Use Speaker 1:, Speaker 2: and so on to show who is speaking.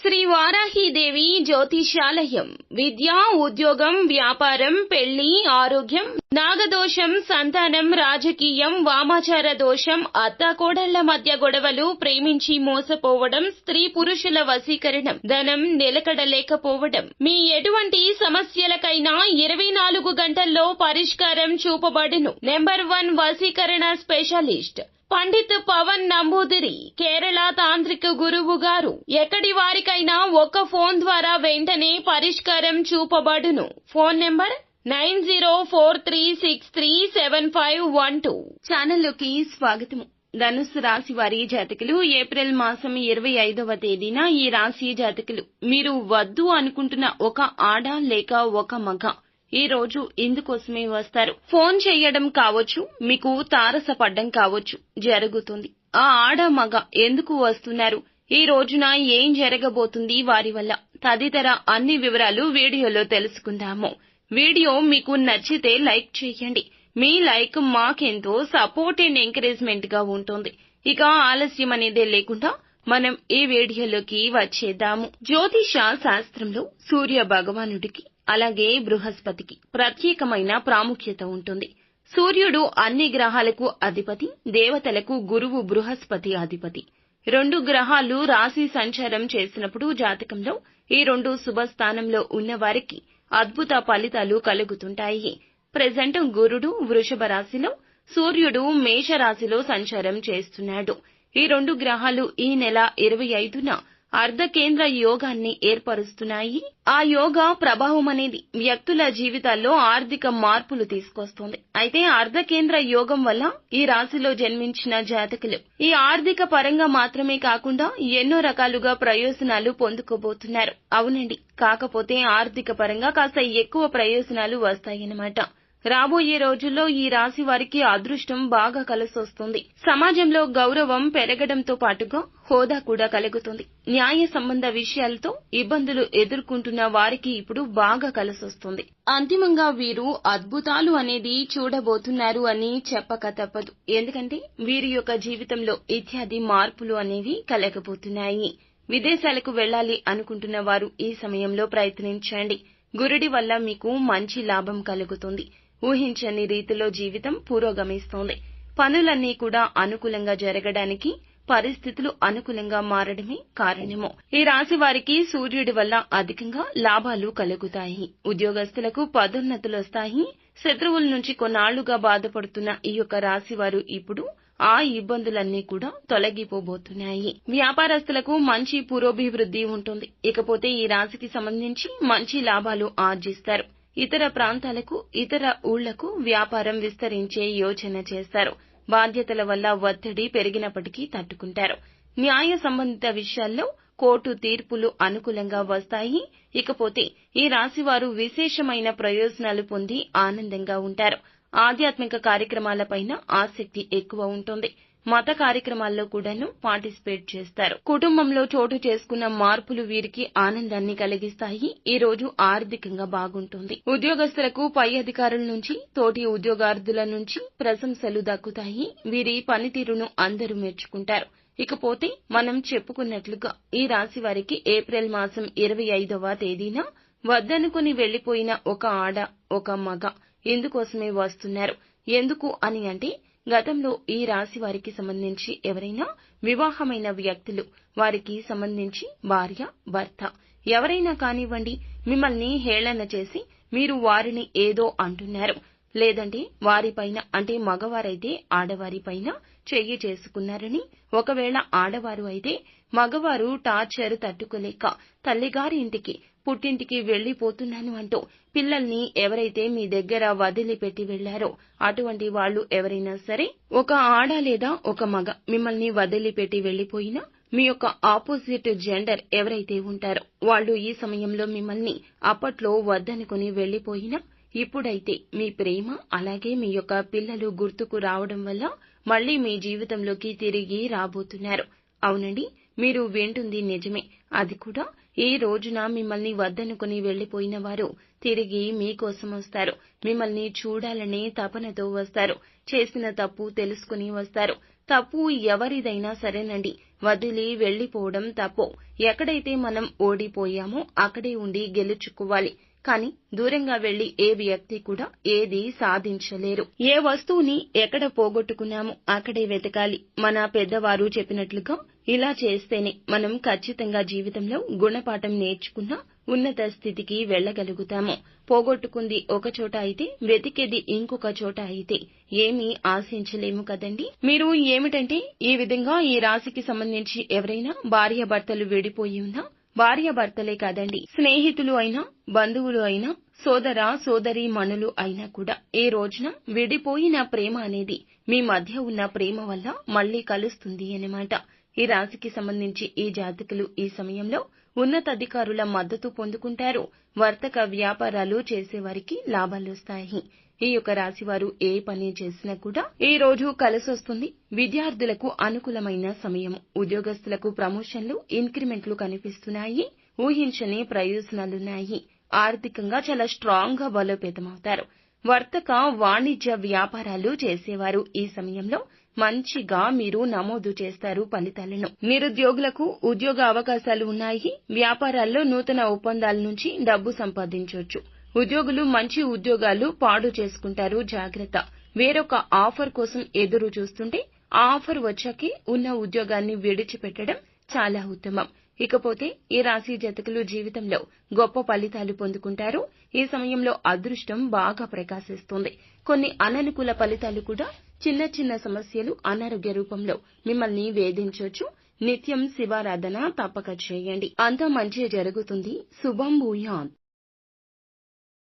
Speaker 1: శ్రీ వారాహీదేవి జ్యోతిషాలయం. విద్య, ఉద్యోగం, వ్యాపారం, పెళ్లి, ఆరోగ్యం, నాగదోషం, సంతానం, రాజకీయం, వామాచార దోషం, అత్తాకోడళ్ల మధ్య గొడవలు, ప్రేమించి మోసపోవడం, స్త్రీ పురుషుల వశీకరణం, ధనం నిలకడలేకపోవడం, మీ ఎటువంటి సమస్యలకైనా 24 గంటల్లో పరిష్కారం చూపబడును. నెంబర్ 1 వశీకరణ స్పెషలిస్ట్ పండిత్ పవన్ నంబూదిరి, కేరళ తాంత్రిక గురువు గారు. ఎక్కడి వారికైనా ఒక్క ఫోన్ ద్వారా వెంటనే పరిష్కారం చూపబడును. Phone number 9043637512. ఛానల్లోకి స్వాగతము. ధనుస్సు రాశి వారి జాతకులు ఏప్రిల్ మాసం 25వ తేదీన ఈ రాశి జాతకులు మీరు వద్దు అనుకుంటున్న ఒక ఆడ లేక ఒక మగ ఈ రోజు ఇందుకోసమే వస్తారు. ఫోన్ చేయడం కావచ్చు, మీకు తారసపడ్డం కావచ్చు, జరుగుతుంది. ఆ ఆడ మగ ఎందుకు వస్తున్నారు, ఈ రోజున ఏం జరగబోతుంది వారి వల్ల తదితర అన్ని వివరాలు వీడియోలో తెలుసుకుందాము. వీడియో మీకు నచ్చితే లైక్ చేయండి. మీ లైక్ మాకెంతో సపోర్ట్ అండ్ ఎంకరేజ్మెంట్ గా ఉంటుంది. ఇక ఆలస్యం అనేదే లేకుండా మనం ఈ వీడియోలోకి వచ్చేద్దాము. జ్యోతిష శాస్త్రంలో సూర్య భగవానుడికి అలాగే బృహస్పతికి ప్రత్యేకమైన ప్రాముఖ్యత ఉంటుంది. సూర్యుడు అన్ని గ్రహాలకు అధిపతి, దేవతలకు గురువు బృహస్పతి అధిపతి. 2 గ్రహాలు రాశి సంచారం చేసినప్పుడు జాతకంలో ఈ 2 శుభస్థానంలో ఉన్న వారికి అద్భుత ఫలితాలు కలుగుతుంటాయి. ప్రెజెంట్ గురుడు వృషభ రాశిలో, సూర్యుడు మేష రాశిలో సంచారం చేస్తున్నాడు. ఈ 2 గ్రహాలు ఈ నెల 25న అర్ధకేంద్ర యోగాన్ని ఏర్పరుస్తున్నాయి. ఆ యోగా ప్రభావం అనేది వ్యక్తుల జీవితాల్లో ఆర్థిక మార్పులు తీసుకొస్తుంది. అయితే అర్ధకేంద్ర యోగం వల్ల ఈ రాశిలో జన్మించిన జాతకులు ఈ ఆర్థిక పరంగా మాత్రమే కాకుండా ఎన్నో రకాలుగా ప్రయోజనాలు పొందుకోబోతున్నారు. అవునండి, కాకపోతే ఆర్థిక పరంగా కాస్త ఎక్కువ ప్రయోజనాలు వస్తాయన్నమాట. రాబోయే రోజుల్లో ఈ రాశి వారికి అదృష్టం బాగా కలిసొస్తుంది. సమాజంలో గౌరవం పెరగడంతో పాటుగా హోదా కూడా కలుగుతుంది. న్యాయ సంబంధ విషయాలతో ఇబ్బందులు ఎదుర్కొంటున్న వారికి ఇప్పుడు బాగా కలిసొస్తుంది. అంతిమంగా వీరు అద్భుతాలు అనేది చూడబోతున్నారు అని చెప్పక తప్పదు. ఎందుకంటే వీరి యొక్క జీవితంలో ఇత్యాది మార్పులు అనేవి కలగబోతున్నాయి. విదేశాలకు వెళ్లాలి అనుకుంటున్న వారు ఈ సమయంలో ప్రయత్నించండి. గురుడి వల్ల మీకు మంచి లాభం కలుగుతుంది. ఊహించని రీతిలో జీవితం పురోగమిస్తోంది. పనులన్నీ కూడా అనుకూలంగా జరగడానికి పరిస్థితులు అనుకూలంగా మారడమే కారణము. ఈ రాశి వారికి సూర్యుడి వల్ల అధికంగా లాభాలు కలుగుతాయి. ఉద్యోగస్తులకు పదోన్నతులు వస్తాయి. శత్రువుల నుంచి కొన్నాళ్లుగా బాధపడుతున్న ఈ యొక్క రాశి వారు ఇప్పుడు ఆ ఇబ్బందులన్నీ కూడా తొలగిపోబోతున్నాయి. వ్యాపారస్తులకు మంచి పురోభివృద్ధి ఉంటుంది. ఇకపోతే ఈ రాశికి సంబంధించి మంచి లాభాలు ఆర్జిస్తారు. ఇతర ప్రాంతాలకు, ఇతర ఊళ్లకు వ్యాపారం విస్తరించే యోచన చేస్తారు. బాధ్యతల వల్ల ఒత్తిడి పెరిగినప్పటికీ తట్టుకుంటారు. న్యాయ సంబంధిత విషయాల్లో కోర్టు తీర్పులు అనుకూలంగా వస్తాయి. ఇకపోతే ఈ రాశివారు విశేషమైన ప్రయోజనాలు పొంది ఆనందంగా ఉంటారు. ఆధ్యాత్మిక కార్యక్రమాలపైన ఆసక్తి ఎక్కువ ఉంటుంది. మత కార్యక్రమాల్లో కూడాను పార్టిసిపేట్ చేస్తారు. కుటుంబంలో చోటు చేసుకున్న మార్పులు వీరికి ఆనందాన్ని కలిగిస్తాయి. ఈ రోజు ఆర్థికంగా బాగుంటుంది. ఉద్యోగస్తులకు పై అధికారుల నుంచి, తోటి ఉద్యోగార్థుల నుంచి ప్రశంసలు దక్కుతాయి. వీరి పనితీరును అందరూ మెచ్చుకుంటారు. ఇకపోతే మనం చెప్పుకున్నట్లుగా ఈ రాశి వారికి ఏప్రిల్ మాసం 25వ తేదీన వద్దనుకుని వెళ్లిపోయిన ఒక ఆడ, ఒక మగ ఎందుకోసమే వస్తున్నారు. ఎందుకు అని అంటే గతంలో ఈ రాశి వారికి సంబంధించి ఎవరైనా వివాహమైన వ్యక్తులు, వారికి సంబంధించి భార్య, భర్త ఎవరైనా కానివ్వండి మిమ్మల్ని హేళన చేసి మీరు వారిని ఏదో అంటున్నారు. లేదంటే వారిపైన అంటే మగవారైతే ఆడవారిపైన చెయ్యి చేసుకున్నారని, ఒకవేళ ఆడవారు అయితే మగవారు టార్చర్ తట్టుకోలేక తల్లిగారి ఇంటికి, పుట్టింటికి వెళ్లిపోతున్నాను అంటూ పిల్లల్ని ఎవరైతే మీ దగ్గర వదిలిపెట్టి వెళ్లారో అటువంటి వాళ్ళు ఎవరైనా సరే, ఒక ఆడ లేదా ఒక మగ మిమ్మల్ని వదిలిపెట్టి వెళ్లిపోయినా మీ యొక్క ఆపోజిట్ జెండర్ ఎవరైతే ఉంటారో వాళ్ళు ఈ సమయంలో మిమ్మల్ని అప్పట్లో వద్దనుకుని వెళ్లిపోయినా ఇప్పుడైతే మీ ప్రేమ అలాగే మీ యొక్క పిల్లలు గుర్తుకు రావడం వల్ల మళ్లీ మీ జీవితంలోకి తిరిగి రాబోతున్నారు. అవునండి, మీరు వింటుంది నిజమే. అది కూడా ఈ రోజున మిమ్మల్ని వద్దనుకుని వెళ్లిపోయిన వారు తిరిగి మీకోసం వస్తారు. మిమ్మల్ని చూడాలనే తపనతో వస్తారు. చేసిన తప్పు తెలుసుకుని వస్తారు. తప్పు ఎవరిదైనా సరేనండి, వదిలి వెళ్లిపోవడం తప్పు. ఎక్కడైతే మనం ఓడిపోయామో అక్కడే ఉండి గెలుచుకోవాలి. కానీ దూరంగా వెళ్లి ఏ వ్యక్తి కూడా ఏదీ సాధించలేరు. ఏ వస్తువుని ఎక్కడ పోగొట్టుకున్నామో అక్కడే వెతకాలి. మన పెద్దవారు చెప్పినట్లుగా ఇలా చేస్తేనే మనం ఖచ్చితంగా జీవితంలో గుణపాఠం నేర్చుకున్న ఉన్నత స్థితికి వెళ్లగలుగుతాము. పోగొట్టుకుంది ఒక చోట అయితే వెతికేది ఇంకొక చోట అయితే ఏమీ ఆశించలేము కదండి. మీరు ఏమిటంటే, ఈ విధంగా ఈ రాశికి సంబంధించి ఎవరైనా భార్యాభర్తలు విడిపోయి ఉన్నా, భార్యాభర్తలే కాదండి, స్నేహితులు అయినా, బంధువులు అయినా, సోదర సోదరీమణులు అయినా కూడా ఈ రోజున విడిపోయిన ప్రేమ అనేది మీ మధ్య ఉన్న ప్రేమ వల్ల మళ్లీ కలుస్తుంది అన్నమాట. ఈ రాశికి సంబంధించి ఈ జాతకులు ఈ సమయంలో ఉన్నతాధికారుల మద్దతు పొందుకుంటారు. వర్తక వ్యాపారాలు చేసేవారికి లాభాలొస్తాయి. ఈ యొక్క రాశివారు ఏ పని చేసినా కూడా ఈ రోజు కలిసొస్తుంది. విద్యార్థులకు అనుకూలమైన సమయం. ఉద్యోగస్తులకు ప్రమోషన్లు, ఇంక్రిమెంట్లు కనిపిస్తున్నాయి. ఊహించని ప్రయోజనాలున్నాయి. ఆర్థికంగా చాలా స్ట్రాంగ్ గా బలోపేతమవుతారు. వర్తక వాణిజ్య వ్యాపారాలు చేసేవారు ఈ సమయంలో మంచిగా మీరు నమోదు చేస్తారు ఫలితాలను. నిరుద్యోగులకు ఉద్యోగ అవకాశాలు ఉన్నాయి. వ్యాపారాల్లో నూతన ఒప్పందాల నుంచి డబ్బు సంపాదించవచ్చు. ఉద్యోగులు మంచి ఉద్యోగాలు పాడు చేసుకుంటారు, జాగ్రత్త. వేరొక ఆఫర్ కోసం ఎదురు చూస్తుంటే ఆ ఆఫర్ వచ్చాకే ఉన్న ఉద్యోగాన్ని విడిచిపెట్టడం చాలా ఉత్తమం. ఇకపోతే ఈ రాశి జాతకులు జీవితంలో గొప్ప ఫలితాలు పొందుకుంటారు. ఈ సమయంలో అదృష్టం బాగా ప్రకాశిస్తుంది. కొన్ని అననుకూల ఫలితాలు కూడా, చిన్న చిన్న సమస్యలు అనారోగ్య రూపంలో మిమ్మల్ని వేధించొచ్చు. నిత్యం శివారాధన తప్పక చేయండి. అంతా మంచి జరుగుతుంది. శుభం భూయాత్.